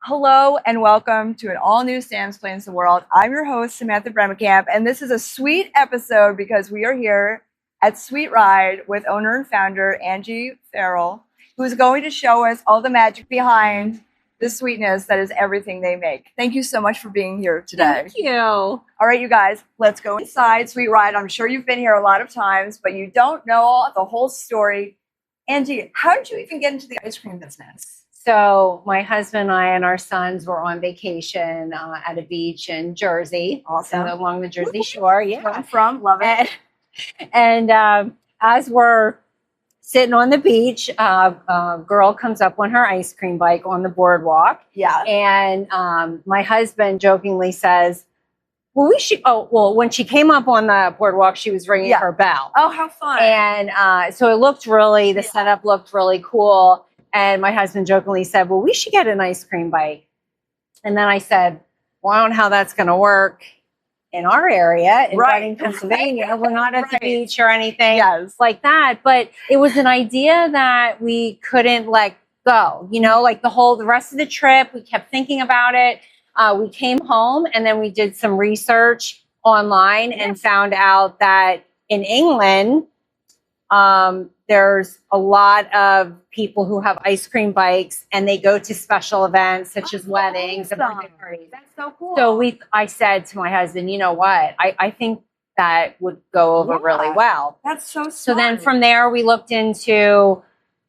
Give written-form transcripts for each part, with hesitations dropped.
Hello and welcome to an all-new Sam's Plans the World. I'm your host, Samantha Bremenkamp, and this is a sweet episode because we are here at Sweet Ride with owner and founder Angie Farrell, who is going to show us all the magic behind the sweetness that is everything they make. Thank you so much for being here today. Thank you. All right, you guys, let's go inside Sweet Ride. I'm sure you've been here a lot of times, but you don't know the whole story. Angie, how did you even get into the ice cream business? So my husband and I and our sons were on vacation at a beach in Jersey, Awesome. so along the Jersey Shore. Where I'm from, love it. And as we're sitting on the beach, a girl comes up on her ice cream bike on the boardwalk. Yeah. And my husband jokingly says, well, when she came up on the boardwalk, she was ringing her bell. Oh, how fun. And so it looked the setup looked really cool. And my husband jokingly said, well, we should get an ice cream bike. And then I said, well, I don't know how that's going to work in our area in Reading, Pennsylvania. We're not at the beach or anything like that. But it was an idea that we couldn't let go. You know, like the rest of the trip, we kept thinking about it. We came home and then we did some research online and found out that in England, there's a lot of people who have ice cream bikes and they go to special events such as weddings and birthday parties. That's so cool. So I said to my husband, you know what? I think that would go over really well. That's so smart. So then from there, we looked into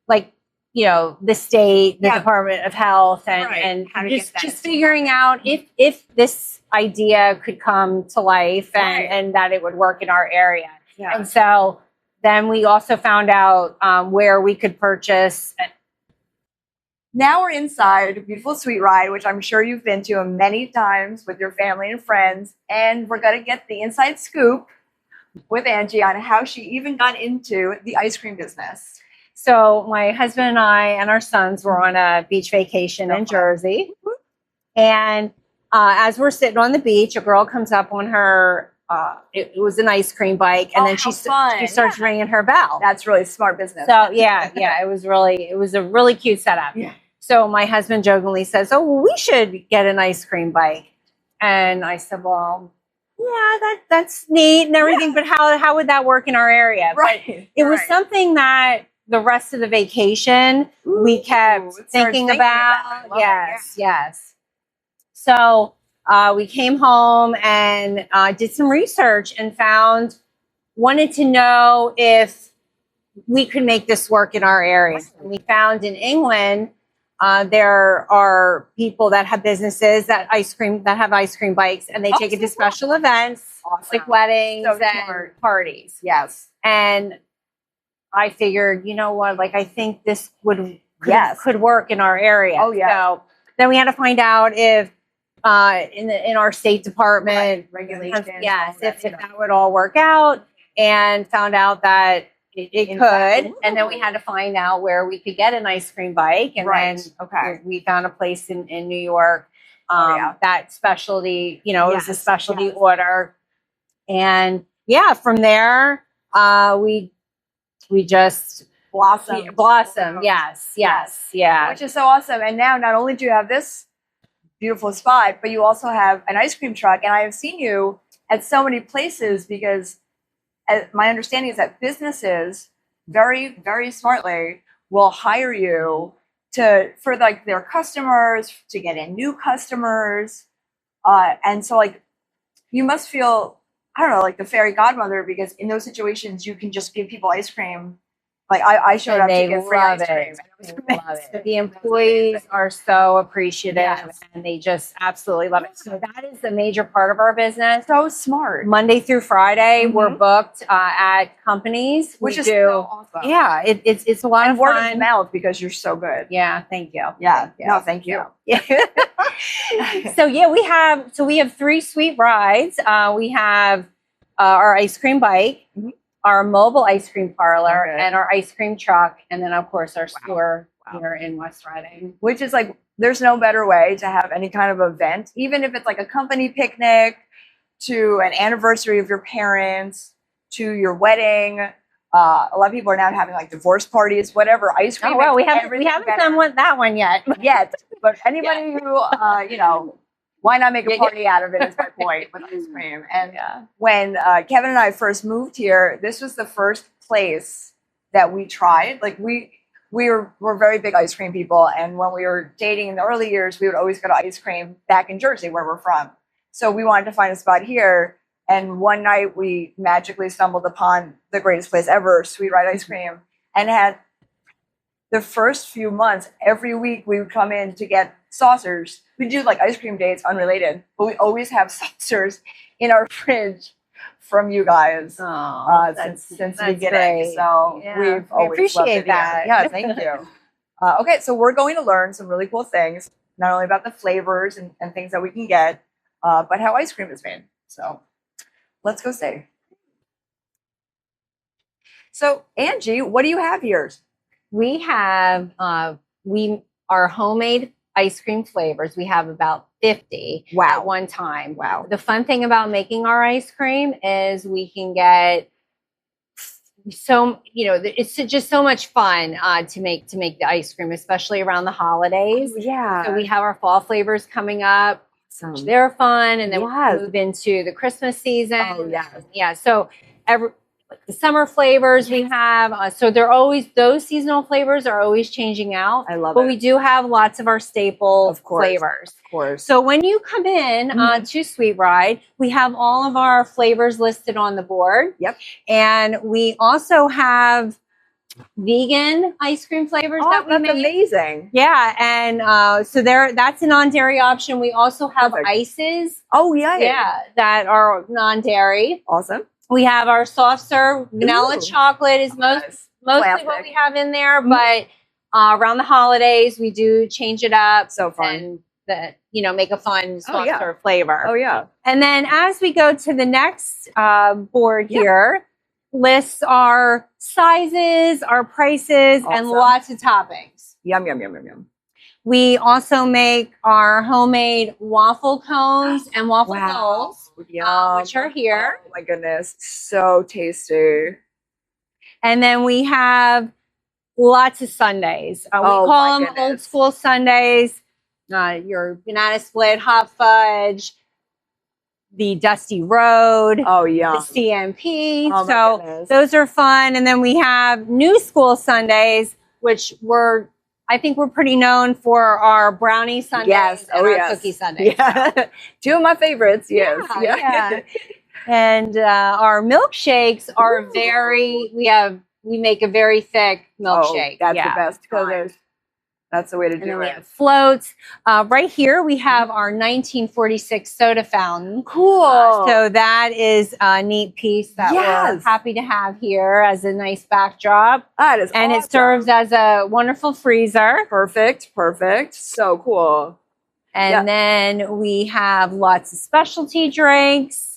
the state, the Department of Health and just figuring out if this idea could come to life and that it would work in our area. Yeah. And so then we also found out where we could purchase. Now we're inside beautiful Sweet Ride, which I'm sure you've been to many times with your family and friends. And we're going to get the inside scoop with Angie on how she even got into the ice cream business. So my husband and I and our sons were on a beach vacation in Jersey. And as we're sitting on the beach, a girl comes up on her it was an ice cream bike, and then she starts ringing her bell. That's really smart business. So it was a really cute setup. Yeah. So my husband jokingly says, "Oh, well, we should get an ice cream bike." And I said, "Well, yeah, that's neat and everything, but how would that work in our area?" Right. But it was something that the rest of the vacation we kept thinking about. Yes. So we came home and did some research and wanted to know if we could make this work in our area. And we found in England, there are people that have businesses that have ice cream bikes, and they take it to special events like weddings and parties. Yes. And I figured, you know what, I think this could work in our area. Oh, yeah. So then we had to find out if in our State Department regulations, if that would all work out, and found out that it could. And then we had to find out where we could get an ice cream bike, and then we found a place in New York that specialty, it was a specialty order, and from there we just blossom. Yes. Which is so awesome. And now not only do you have this beautiful spot, but you also have an ice cream truck. And I have seen you at so many places because my understanding is that businesses very, very smartly will hire you for their customers, to get in new customers. And so you must feel, I don't know, like the fairy godmother, because in those situations you can just give people ice cream. Like I showed up to get free ice cream. Love it. The employees are so appreciative, and they just absolutely love it. So that is the major part of our business. So smart. Monday through Friday, we're booked at companies, which is so awesome. Yeah, it's a lot of word fun. of mouth, because you're so good. Yeah, thank you. Yeah, no, thank you. Yeah. So we have 3 Sweet Rides. We have our ice cream bike, our mobile ice cream parlor, and our ice cream truck, and then of course our store here in West Reading. Which is there's no better way to have any kind of event, even if it's like a company picnic, to an anniversary of your parents, to your wedding, A lot of people are now having like divorce parties, whatever, ice cream. Oh, well, we haven't better. done that one yet. Yet, but anybody who, why not make a party out of it is my point with ice cream. And when Kevin and I first moved here, this was the first place that we tried. Like we're very big ice cream people. And when we were dating in the early years, we would always go to ice cream back in Jersey, where we're from. So we wanted to find a spot here. And one night we magically stumbled upon the greatest place ever, Sweet Ride Ice Cream, and had the first few months, every week we would come in to get saucers. We do like ice cream dates, unrelated, but we always have saucers in our fridge from you guys since the beginning. Great. So we always appreciate that. Yeah, thank you. Okay, so we're going to learn some really cool things, not only about the flavors and things that we can get, but how ice cream is made. So let's go see. So Angie, what do you have here? We have our homemade ice cream flavors. We have about 50 at one time. Wow. The fun thing about making our ice cream is we can get it's just so much fun to make the ice cream, especially around the holidays. Yeah. So we have our fall flavors coming up. Awesome. They're fun, and then we move into the Christmas season. Oh yeah. Yeah. So the summer flavors we have, so they're always, those seasonal flavors are always changing out. I love it. But we do have lots of our staple flavors. Of course. So when you come in to Sweet Ride, we have all of our flavors listed on the board. Yep. And we also have vegan ice cream flavors that we make. Amazing. Yeah, and so that's a non-dairy option. We also have ices. Oh yeah. Yeah, that are non-dairy. Awesome. We have our soft serve vanilla chocolate is mostly what we have in there, but around the holidays we do change it up. So fun. And make a fun soft serve flavor. Oh yeah. And then as we go to the next board here, lists our sizes, our prices, and lots of toppings. Yum, yum, yum, yum, yum. We also make our homemade waffle cones and waffle rolls, which are here. Oh my goodness, so tasty. And then we have lots of sundaes. We call them old school sundaes. Your banana split, hot fudge, the Dusty Road, the CMP. So those are fun. And then we have new school sundaes, which I think we're pretty known for our brownie sundaes and our cookie sundaes. Yeah. So. Two of my favorites, yes. Yeah. And our milkshakes are we make a very thick milkshake. That's the best. That's the way to do it. We have floats. Right here, we have our 1946 soda fountain. Cool. So that is a neat piece that we're happy to have here as a nice backdrop. That is awesome. It serves as a wonderful freezer. Perfect. So cool. And then we have lots of specialty drinks.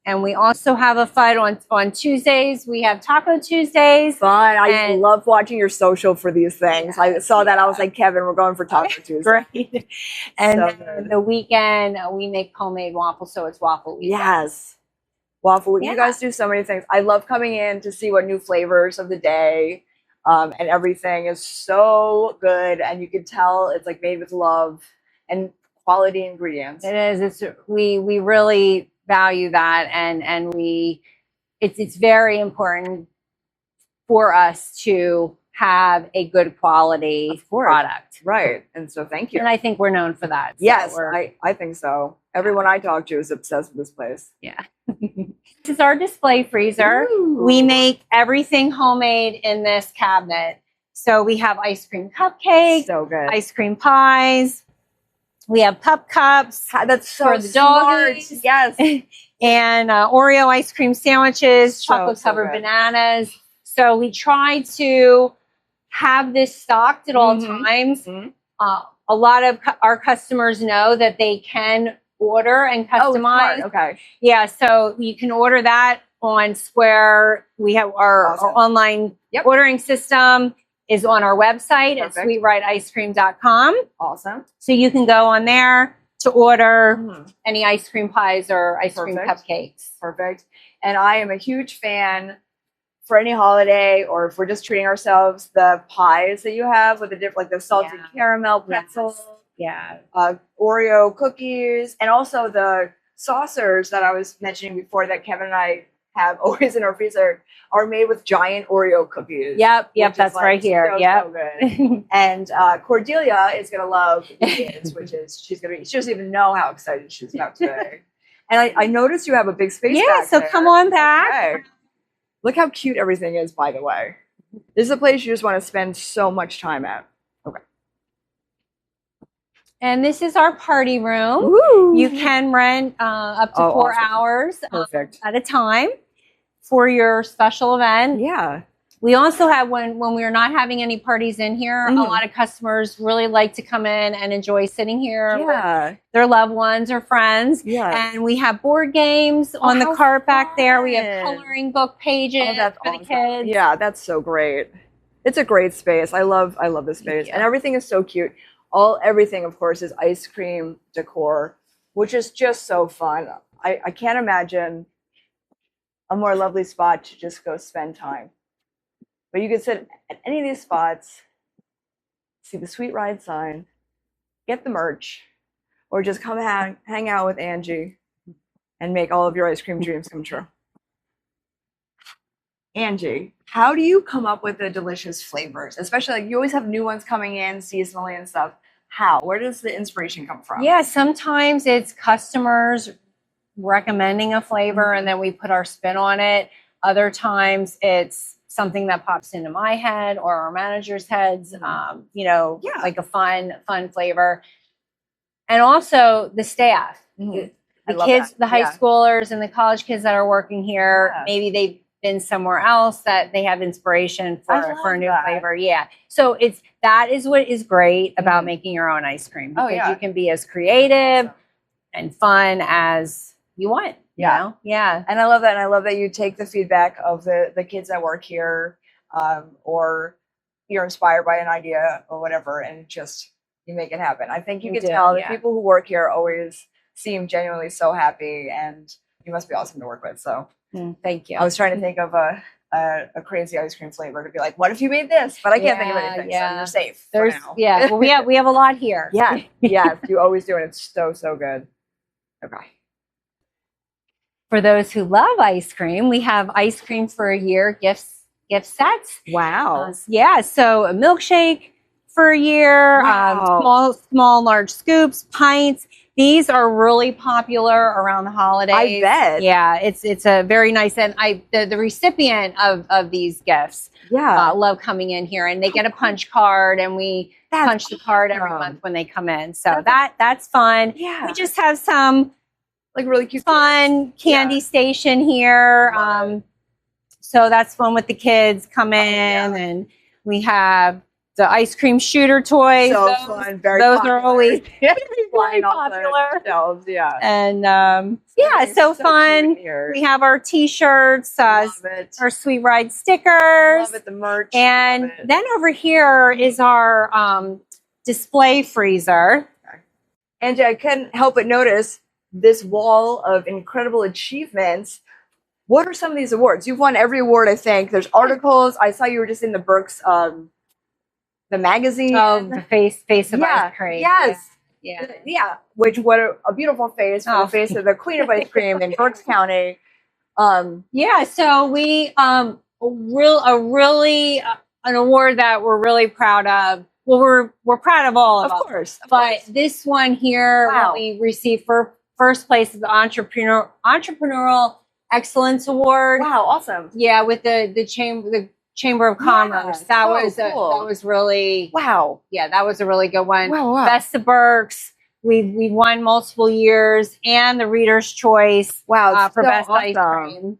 And we also have a fun on Tuesdays. We have Taco Tuesdays. Fun. I love watching your social for these things. I saw that. I was like, Kevin, we're going for Taco Tuesday. Right. And then the weekend, we make homemade waffles. So it's waffle weekend. Yes. Waffle. You guys do so many things. I love coming in to see what new flavors of the day and everything is so good. And you can tell it's like made with love and quality ingredients. It is. We really value that, and it's very important for us to have a good quality product, right? And so thank you. And I think we're known for that. Yes, I think so. Everyone I talk to is obsessed with this place. Yeah. This is our display freezer. Ooh. We make everything homemade in this cabinet. So we have ice cream cupcakes, so good, ice cream pies. We have pup cups. That's so for the doggies. Yes. And Oreo ice cream sandwiches, chocolate covered bananas. So we try to have this stocked at all times. A lot of our customers know that they can order and customize. Oh, okay. Yeah. So you can order that on Square. We have our online ordering system is on our website at sweetrideicecream.com. Awesome. So you can go on there to order any ice cream pies or ice cream cupcakes. Perfect. And I am a huge fan for any holiday, or if we're just treating ourselves, the pies that you have with the different, like the salted caramel pretzel, Oreo cookies, and also the saucers that I was mentioning before that Kevin and I have always in our freezer are made with giant Oreo cookies. Yep, that's right here. So good. And Cordelia is gonna love the kids, which is she doesn't even know how excited she's about today. And I noticed you have a big space. Yeah, so there. come on back. Okay. Look how cute everything is, by the way. This is a place you just want to spend so much time at. Okay. And this is our party room. Woo. You can rent up to 4 hours at a time for your special event. Yeah. We also have, when we're not having any parties in here, a lot of customers really like to come in and enjoy sitting here with their loved ones or friends. Yeah. And we have board games on the cart back there. We have coloring book pages for the kids. Yeah, that's so great. It's a great space. I love this space. And everything is so cute. Everything, of course, is ice cream decor, which is just so fun. I can't imagine a more lovely spot to just go spend time. But you can sit at any of these spots, see the Sweet Ride sign, get the merch, or just come hang out with Angie and make all of your ice cream dreams come true. Angie, how do you come up with the delicious flavors? Especially like you always have new ones coming in seasonally and stuff. How? Where does the inspiration come from? Yeah, sometimes it's customers recommending a flavor and then we put our spin on it. Other times it's something that pops into my head or our manager's heads, like a fun flavor. And also the staff, the kids, the high schoolers and the college kids that are working here, maybe they've been somewhere else that they have inspiration for a new flavor. Yeah. So that is what is great about making your own ice cream, because you can be as creative and fun as you want. Yeah. And I love that. And I love that you take the feedback of the kids that work here, or you're inspired by an idea or whatever, and just you make it happen. I think you can tell the people who work here always seem genuinely so happy, and you must be awesome to work with. So thank you. I was trying to think of a crazy ice cream flavor to be like, what if you made this? But I can't think of anything. So you're safe. Well, we have a lot here. Yeah. You always do, and it's so good. Okay. For those who love ice cream, we have ice cream for a year gift sets. Wow. So a milkshake for a year, small, large scoops, pints. These are really popular around the holidays. I bet. Yeah, it's a very nice, and the recipient of these gifts love coming in here, and they get a punch card, and we punch the card every month when they come in. So that's fun. Yeah. We just have some like really cute fun candy station here. So that's fun with the kids come in, and we have the ice cream shooter toys. So fun, very those popular. Are always very popular. Shelves, And so fun. We have our T-shirts, our Sweet Ride stickers. Love it, the merch. And then over here is our display freezer. Angie, I couldn't help but notice this wall of incredible achievements. What are some of these awards? You've won every award, I think. There's articles. I saw you were just in the Berks, the magazine. Oh, the face of ice cream. Yes. Yeah. Which, what a beautiful face for the face of the queen of ice cream in Berks County. So we an award that we're really proud of. Well, we're proud of all of them. Of course. But this one here, we received for first place is the Entrepreneurial Excellence Award. Wow, awesome. Yeah, with the Chamber of Commerce. That was really that was a really good one. Wow. Best of Berks. We won multiple years, and the Reader's Choice for best ice cream.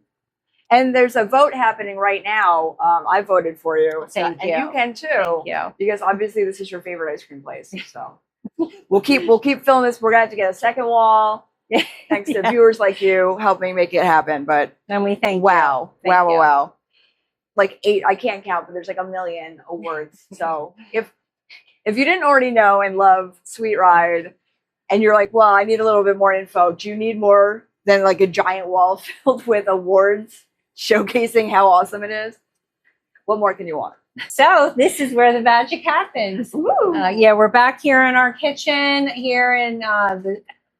And there's a vote happening right now. I voted for you. Thank you. And you can too. Thank you. Because obviously this is your favorite ice cream place. So we'll keep filling this. We're gonna have to get a second wall. Thanks to viewers like you helping make it happen. But and we thank wow. Like 8, I can't count, but there's like 1 million awards. So if you didn't already know and love Sweet Ride, and you're like, well, I need a little bit more info. Do you need more than like a giant wall filled with awards showcasing how awesome it is. What more can you want? So this is where the magic happens. Yeah, we're back here in our kitchen here in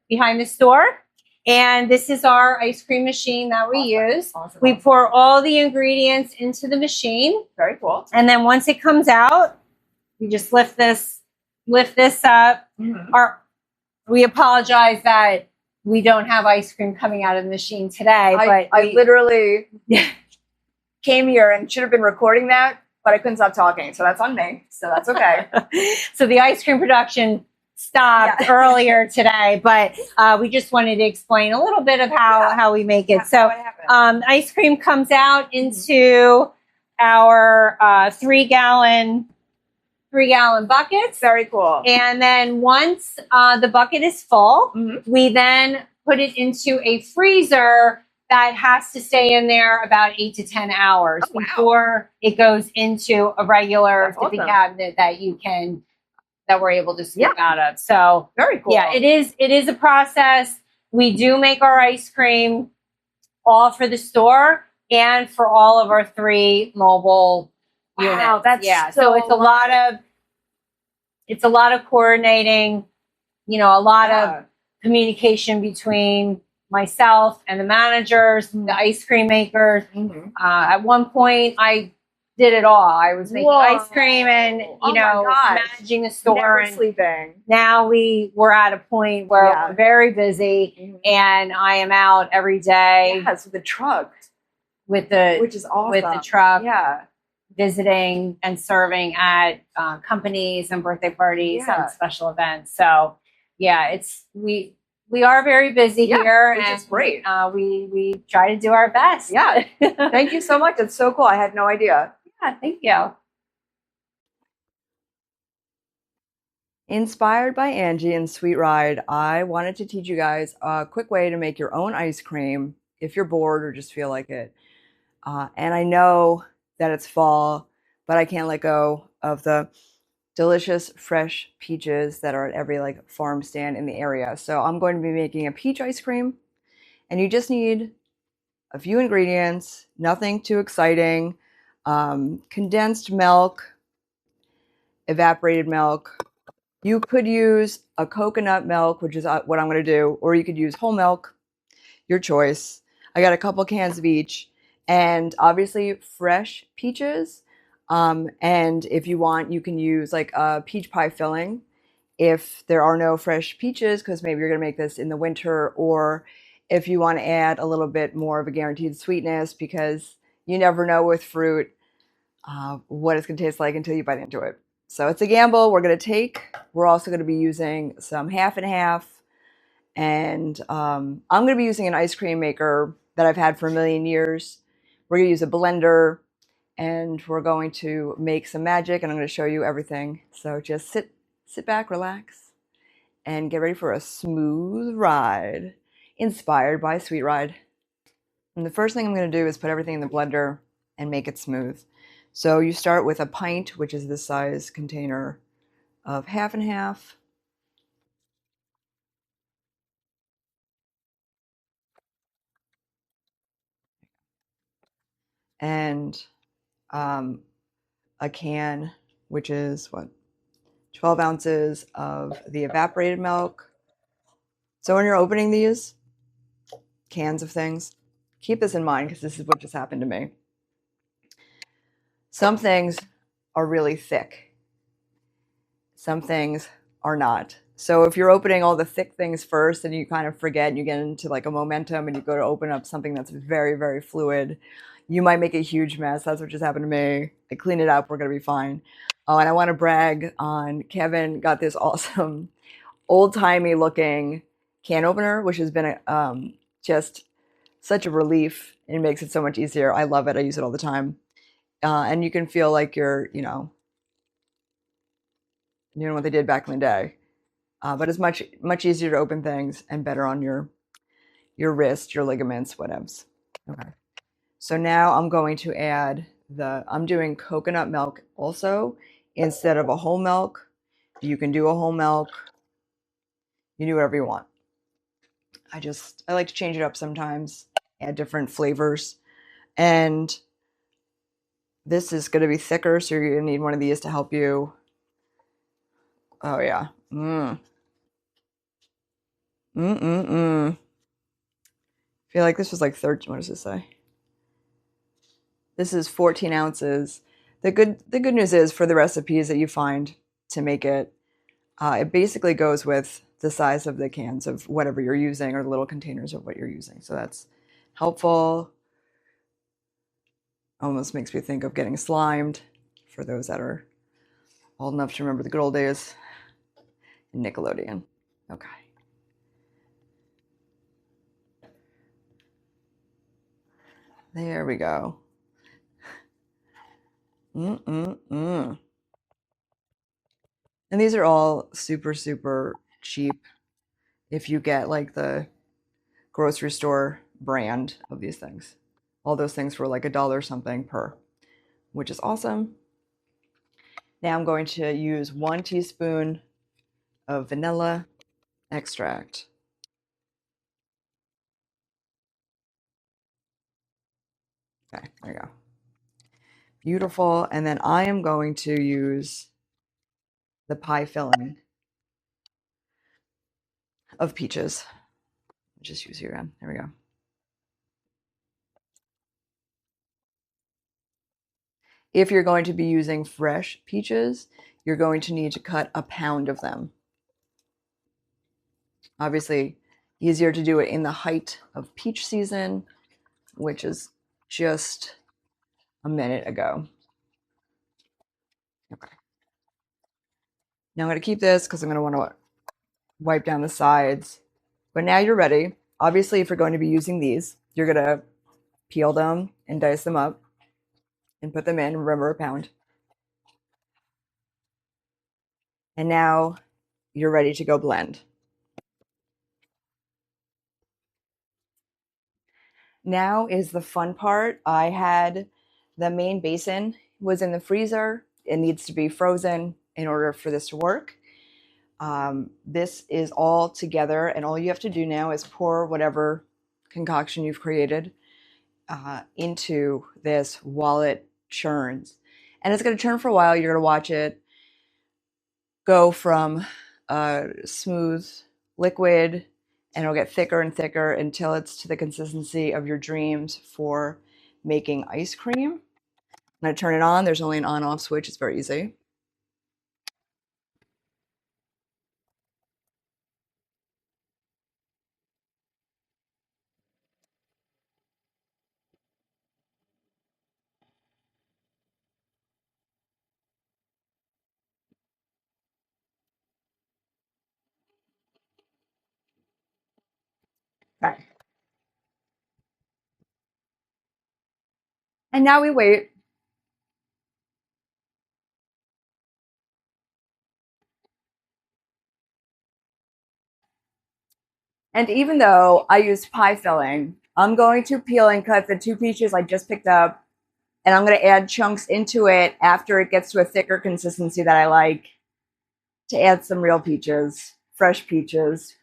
behind the store. And this is our ice cream machine that we use. Awesome. We pour all the ingredients into the machine. Very cool. And then once it comes out, you just lift this up. We apologize that we don't have ice cream coming out of the machine today. But I literally came here and should have been recording that, but I couldn't stop talking. So that's on me. So that's okay. So the ice cream production stopped earlier today, but we just wanted to explain a little bit of how we make it. So ice cream comes out into our 3-gallon buckets. Very cool. And then once the bucket is full, we then put it into a freezer that has to stay in there about 8 to 10 hours before it goes into a regular tipping cabinet that we're able to scoop out of. So very cool. Yeah, it is a process. We do make our ice cream all for the store and for all of our 3 mobile units. Wow, that's so it's a lot of coordinating, a lot of communication between myself and the managers, the ice cream makers. At one point, I did it all. I was making ice cream and managing the store. Never and sleeping. Now we're at a point where we're very busy, and I am out every day. Yes, with the truck, which is awesome. With the truck, visiting and serving at companies and birthday parties and special events. So we are very busy here, which is great. We try to do our best. Yeah. Thank you so much. It's so cool. I had no idea. Yeah, thank you. Inspired by Angie and Sweet Ride, I wanted to teach you guys a quick way to make your own ice cream if you're bored or just feel like it. And I know that it's fall, but I can't let go of the delicious fresh peaches that are at every farm stand in the area. So I'm going to be making a peach ice cream, and you just need a few ingredients, nothing too exciting. Condensed milk, evaporated milk. You could use a coconut milk, which is what I'm going to do, or you could use whole milk, your choice. I got a couple cans of each, and obviously fresh peaches. And if you want, you can use a peach pie filling if there are no fresh peaches, because maybe you're going to make this in the winter, or if you want to add a little bit more of a guaranteed sweetness, because you never know with fruit what it's going to taste like until you bite into it. So it's a gamble we're going to take. We're also going to be using some half and half, and I'm going to be using an ice cream maker that I've had for a million years. We're going to use a blender, and we're going to make some magic, and I'm going to show you everything. So just sit back, relax, and get ready for a smooth ride inspired by Sweet Ride. And the first thing I'm going to do is put everything in the blender and make it smooth. So you start with a pint, which is this size container, of half and half. And a can, which is 12 ounces of the evaporated milk. So when you're opening these cans of things, keep this in mind, because this is what just happened to me. Some things are really thick. Some things are not. So if you're opening all the thick things first and you kind of forget and you get into a momentum and you go to open up something that's very, very fluid, you might make a huge mess. That's what just happened to me. I clean it up. We're going to be fine. Oh, and I want to brag on Kevin got this awesome old-timey looking can opener, which has been just such a relief. It makes it so much easier. I love it. I use it all the time. And you can feel like you're, you know what they did back in the day. But it's much easier to open things and better on your wrist, your ligaments, whatevs. Okay. So now I'm going to add I'm doing coconut milk also instead of a whole milk. You can do a whole milk. You do whatever you want. I like to change it up sometimes, add different flavors. And this is going to be thicker, so you're going to need one of these to help you. Oh, yeah. I feel like this was like 13. What does it say? This is 14 ounces. The good news is for the recipes that you find to make it, it basically goes with the size of the cans of whatever you're using or the little containers of what you're using. So that's helpful. Almost makes me think of getting slimed for those that are old enough to remember the good old days in Nickelodeon. Okay. There we go. And these are all super, super cheap if you get like the grocery store brand of these things. All those things for like $1 something per, which is awesome. Now I'm going to use 1 teaspoon of vanilla extract. Okay, there you go. Beautiful. And then I am going to use the pie filling of peaches. Just use here again. There we go. If you're going to be using fresh peaches, you're going to need to cut a pound of them. Obviously, easier to do it in the height of peach season, which is just a minute ago. Okay. Now I'm going to keep this because I'm going to want to wipe down the sides. But now you're ready. Obviously, if you're going to be using these, you're going to peel them and dice them up and put them in. Remember, a pound. And now you're ready to go blend. Now is the fun part. I had the main basin was in the freezer. It needs to be frozen in order for this to work. This is all together, and all you have to do now is pour whatever concoction you've created into this while it churns. And it's going to churn for a while. You're going to watch it go from smooth liquid, and it'll get thicker and thicker until it's to the consistency of your dreams for making ice cream. I'm going to turn it on. There's only an on-off switch. It's very easy. Okay. And now we wait. And even though I used pie filling, I'm going to peel and cut the 2 peaches I just picked up, and I'm going to add chunks into it after it gets to a thicker consistency that I like, to add some real peaches, fresh peaches,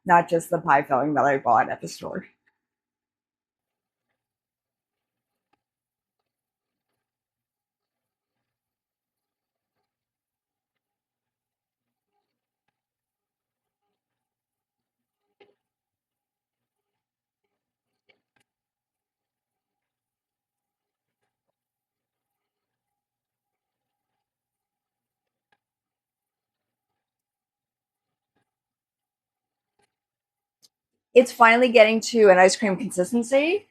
not just the pie filling that I bought at the store. It's finally getting to an ice cream consistency.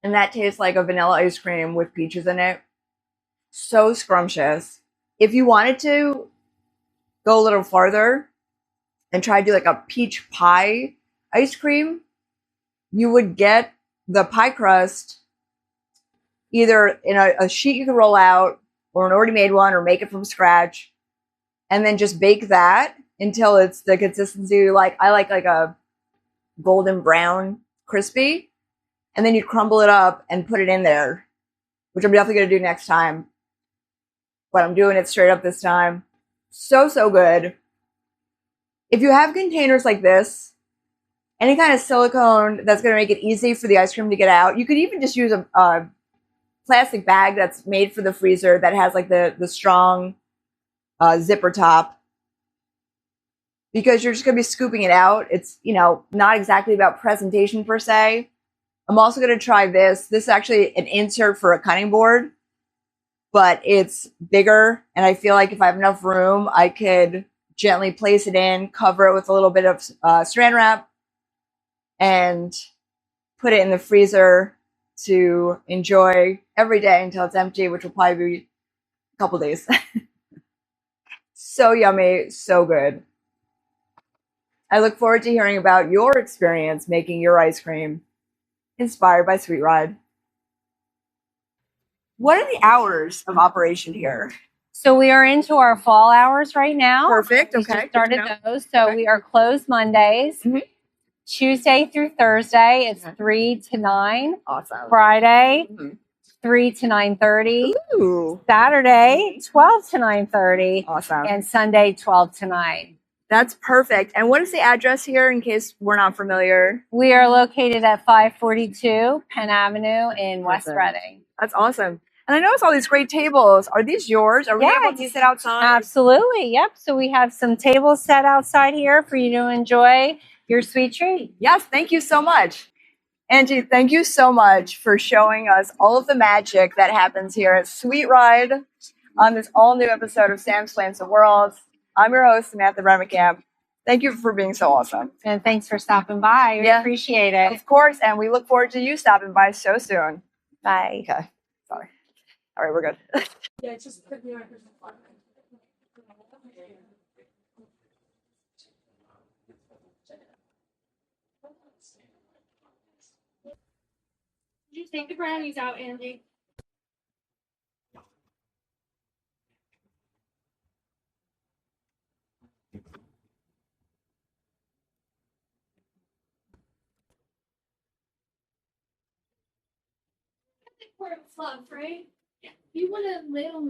And that tastes like a vanilla ice cream with peaches in it. So scrumptious. If you wanted to go a little farther and try to do like a peach pie ice cream, you would get the pie crust either in a sheet you can roll out, or an already made one, or make it from scratch, and then just bake that until it's the consistency like I like a golden brown crispy, and then you crumble it up and put it in there, which I'm definitely going to do next time, but I'm doing it straight up this time. So, so good. If you have containers like this, any kind of silicone that's going to make it easy for the ice cream to get out, you could even just use a plastic bag that's made for the freezer that has like the strong zipper top, because you're just going to be scooping it out. It's, not exactly about presentation per se. I'm also going to try this. This is actually an insert for a cutting board, but it's bigger. And I feel like if I have enough room, I could gently place it in, cover it with a little bit of saran wrap, and put it in the freezer to enjoy every day until it's empty, which will probably be a couple days. So yummy, so good. I look forward to hearing about your experience making your ice cream inspired by Sweet Ride. What are the hours of operation here? So we are into our fall hours right now. Perfect. We Okay. just started those. So we are closed Mondays, Tuesday through Thursday. It's 3 to 9. Awesome. Friday, 3 to 9:30. Ooh. Saturday, 12 to 9:30. Awesome. And Sunday, 12 to 9. That's perfect. And what is the address here in case we're not familiar? We are located at 542 Penn Avenue in West Awesome. Reading. That's awesome. And I noticed all these great tables. Are these yours? Are we able to sit outside? Absolutely. Yep. So we have some tables set outside here for you to enjoy your sweet treat. Yes. Thank you so much. Angie, thank you so much for showing us all of the magic that happens here at Sweet Ride on this all-new episode of Sam Explains the World. I'm your host, Samantha Remicamp. Thank you for being so awesome. And thanks for stopping by. We appreciate it. Of course, and we look forward to you stopping by so soon. Bye. Okay. Sorry. All right, we're good. Yeah, it's just put me on. Did you take the brownies out, Angie? For a fluff, right? Yeah. You want to lay on